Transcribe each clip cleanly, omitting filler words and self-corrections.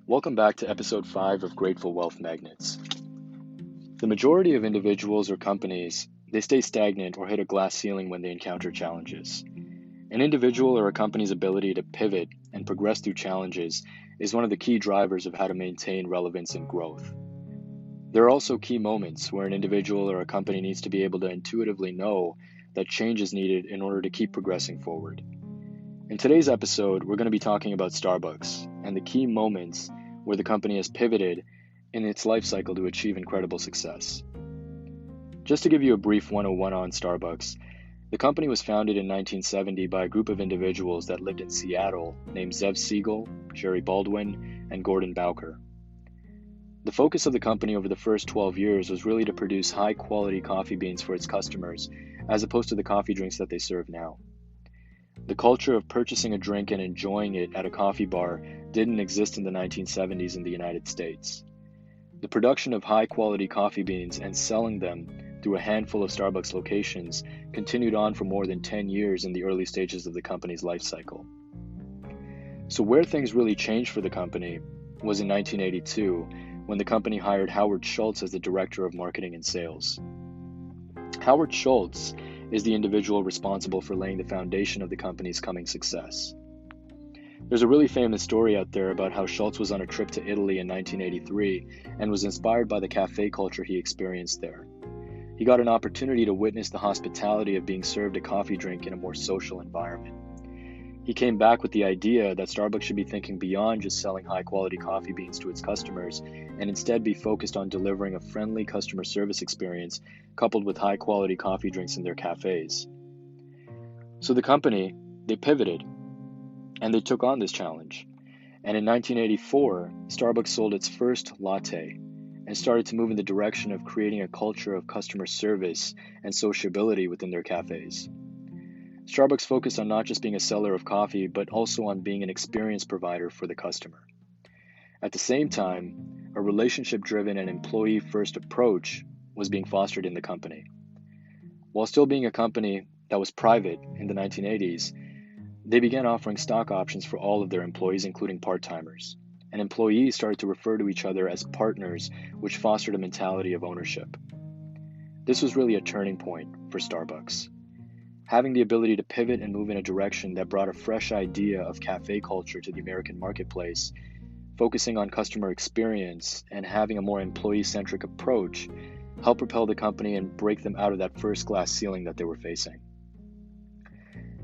Welcome back to episode 5 of Grateful Wealth Magnets. The majority of individuals or companies, they stay stagnant or hit a glass ceiling when they encounter challenges. An individual or a company's ability to pivot and progress through challenges is one of the key drivers of how to maintain relevance and growth. There are also key moments where an individual or a company needs to be able to intuitively know that change is needed in order to keep progressing forward. In today's episode, we're going to be talking about Starbucks and the key moments where the company has pivoted in its life cycle to achieve incredible success. Just to give you a brief 101 on Starbucks, the company was founded in 1970 by a group of individuals that lived in Seattle named Zev Siegel, Jerry Baldwin, and Gordon Bowker. The focus of the company over the first 12 years was really to produce high-quality coffee beans for its customers, as opposed to the coffee drinks that they serve now. The culture of purchasing a drink and enjoying it at a coffee bar didn't exist in the 1970s in the United States. The production of high-quality coffee beans and selling them through a handful of Starbucks locations continued on for more than 10 years in the early stages of the company's life cycle. So where things really changed for the company was in 1982, when the company hired Howard Schultz as the director of marketing and sales. Howard Schultz is the individual responsible for laying the foundation of the company's coming success. There's a really famous story out there about how Schultz was on a trip to Italy in 1983 and was inspired by the cafe culture he experienced there. He got an opportunity to witness the hospitality of being served a coffee drink in a more social environment. He came back with the idea that Starbucks should be thinking beyond just selling high-quality coffee beans to its customers and instead be focused on delivering a friendly customer service experience coupled with high-quality coffee drinks in their cafes. So the company, they pivoted, and they took on this challenge. And in 1984, Starbucks sold its first latte and started to move in the direction of creating a culture of customer service and sociability within their cafes. Starbucks focused on not just being a seller of coffee, but also on being an experience provider for the customer. At the same time, a relationship-driven and employee-first approach was being fostered in the company. While still being a company that was private in the 1980s, they began offering stock options for all of their employees, including part-timers. And employees started to refer to each other as partners, which fostered a mentality of ownership. This was really a turning point for Starbucks. Having the ability to pivot and move in a direction that brought a fresh idea of cafe culture to the American marketplace, focusing on customer experience and having a more employee-centric approach, helped propel the company and break them out of that first glass ceiling that they were facing.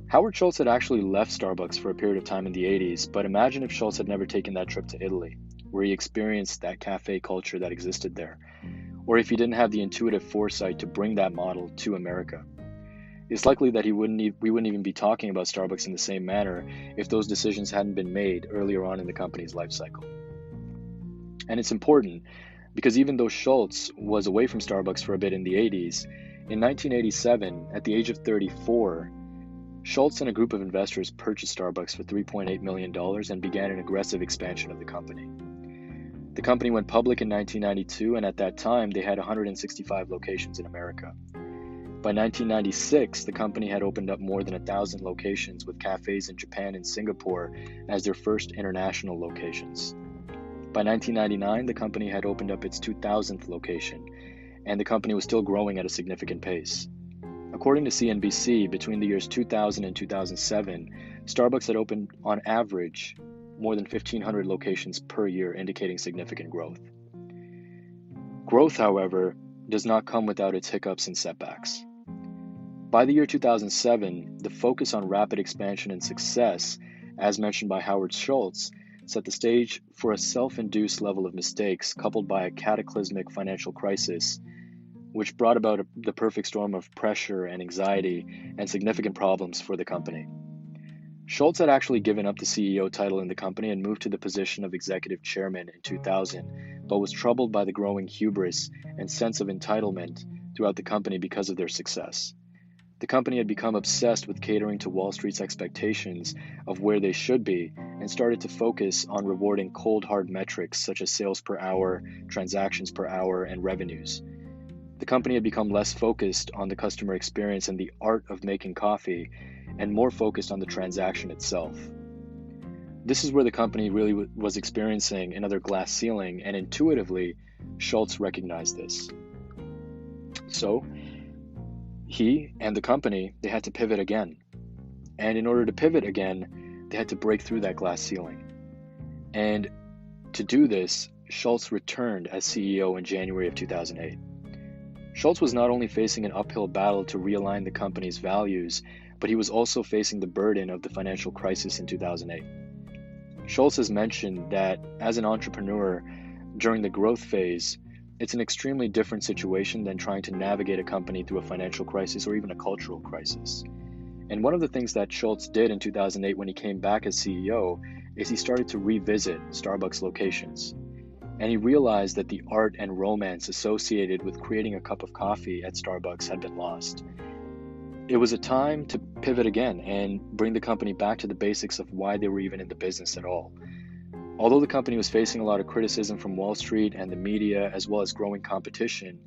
Howard Schultz had actually left Starbucks for a period of time in the 80s, but imagine if Schultz had never taken that trip to Italy, where he experienced that cafe culture that existed there, or if he didn't have the intuitive foresight to bring that model to America. It's likely that we wouldn't even be talking about Starbucks in the same manner if those decisions hadn't been made earlier on in the company's life cycle. And it's important because even though Schultz was away from Starbucks for a bit in the 80s, in 1987, at the age of 34, Schultz and a group of investors purchased Starbucks for $3.8 million and began an aggressive expansion of the company. The company went public in 1992, and at that time, they had 165 locations in America. By 1996, the company had opened up more than 1,000 locations, with cafes in Japan and Singapore as their first international locations. By 1999, the company had opened up its 2,000th location, and the company was still growing at a significant pace. According to CNBC, between the years 2000 and 2007, Starbucks had opened, on average, more than 1,500 locations per year, indicating significant growth. Growth, however, does not come without its hiccups and setbacks. By the year 2007, the focus on rapid expansion and success, as mentioned by Howard Schultz, set the stage for a self-induced level of mistakes coupled by a cataclysmic financial crisis, which brought about the perfect storm of pressure and anxiety and significant problems for the company. Schultz had actually given up the CEO title in the company and moved to the position of executive chairman in 2000, but was troubled by the growing hubris and sense of entitlement throughout the company because of their success. The company had become obsessed with catering to Wall Street's expectations of where they should be and started to focus on rewarding cold hard metrics such as sales per hour, transactions per hour, and revenues. The company had become less focused on the customer experience and the art of making coffee, and more focused on the transaction itself. This is where the company really was experiencing another glass ceiling, and intuitively, Schultz recognized this. So he and the company, they had to pivot again. And in order to pivot again, they had to break through that glass ceiling. And to do this, Schultz returned as CEO in January of 2008. Schultz was not only facing an uphill battle to realign the company's values, but he was also facing the burden of the financial crisis in 2008. Schultz has mentioned that as an entrepreneur, during the growth phase, it's an extremely different situation than trying to navigate a company through a financial crisis or even a cultural crisis. And one of the things that Schultz did in 2008 when he came back as CEO is he started to revisit Starbucks locations. And he realized that the art and romance associated with creating a cup of coffee at Starbucks had been lost. It was a time to pivot again and bring the company back to the basics of why they were even in the business at all. Although the company was facing a lot of criticism from Wall Street and the media, as well as growing competition,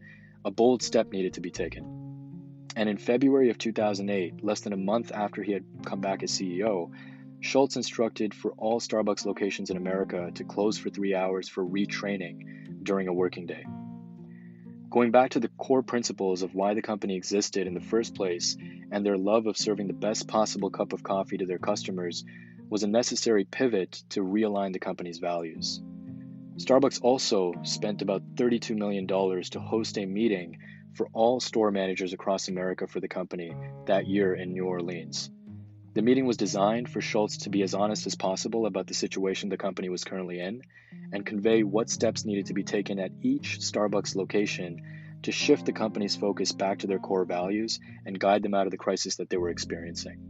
a bold step needed to be taken. And in February of 2008, less than a month after he had come back as CEO, Schultz instructed for all Starbucks locations in America to close for 3 hours for retraining during a working day. Going back to the core principles of why the company existed in the first place and their love of serving the best possible cup of coffee to their customers was a necessary pivot to realign the company's values. Starbucks also spent about $32 million to host a meeting for all store managers across America for the company that year in New Orleans. The meeting was designed for Schultz to be as honest as possible about the situation the company was currently in and convey what steps needed to be taken at each Starbucks location to shift the company's focus back to their core values and guide them out of the crisis that they were experiencing.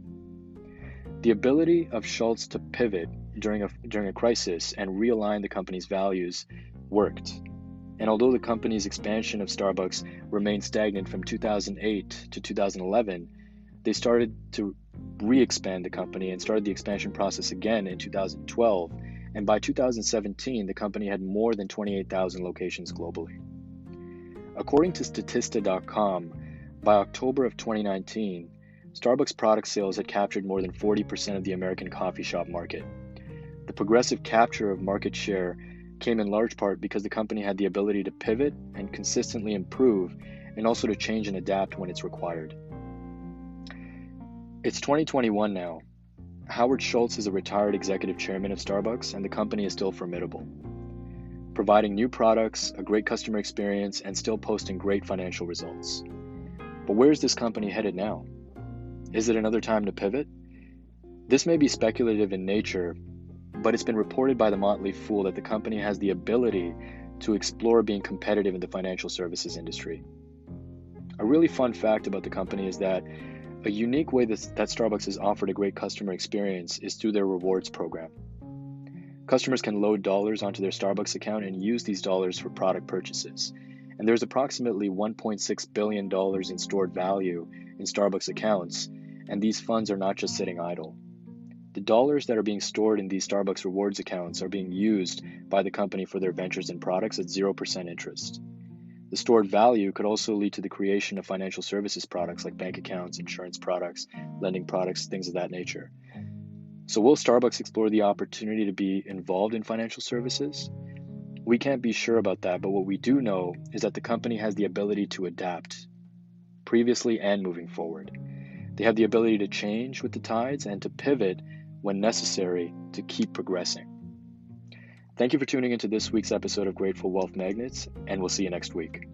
The ability of Schultz to pivot during a crisis and realign the company's values worked. And although the company's expansion of Starbucks remained stagnant from 2008 to 2011, they started to re-expand the company and started the expansion process again in 2012. And by 2017, the company had more than 28,000 locations globally. According to Statista.com, by October of 2019, Starbucks product sales had captured more than 40% of the American coffee shop market. The progressive capture of market share came in large part because the company had the ability to pivot and consistently improve, and also to change and adapt when it's required. It's 2021 now. Howard Schultz is a retired executive chairman of Starbucks, and the company is still formidable, providing new products, a great customer experience, and still posting great financial results. But where is this company headed now? Is it another time to pivot? This may be speculative in nature, but it's been reported by the Motley Fool that the company has the ability to explore being competitive in the financial services industry. A really fun fact about the company is that a unique way that Starbucks has offered a great customer experience is through their rewards program. Customers can load dollars onto their Starbucks account and use these dollars for product purchases. And there's approximately $1.6 billion in stored value in Starbucks accounts, and these funds are not just sitting idle. The dollars that are being stored in these Starbucks rewards accounts are being used by the company for their ventures and products at 0% interest. The stored value could also lead to the creation of financial services products like bank accounts, insurance products, lending products, things of that nature. So will Starbucks explore the opportunity to be involved in financial services? We can't be sure about that, but what we do know is that the company has the ability to adapt, previously and moving forward. They have the ability to change with the tides and to pivot when necessary to keep progressing. Thank you for tuning into this week's episode of Grateful Wealth Magnets, and we'll see you next week.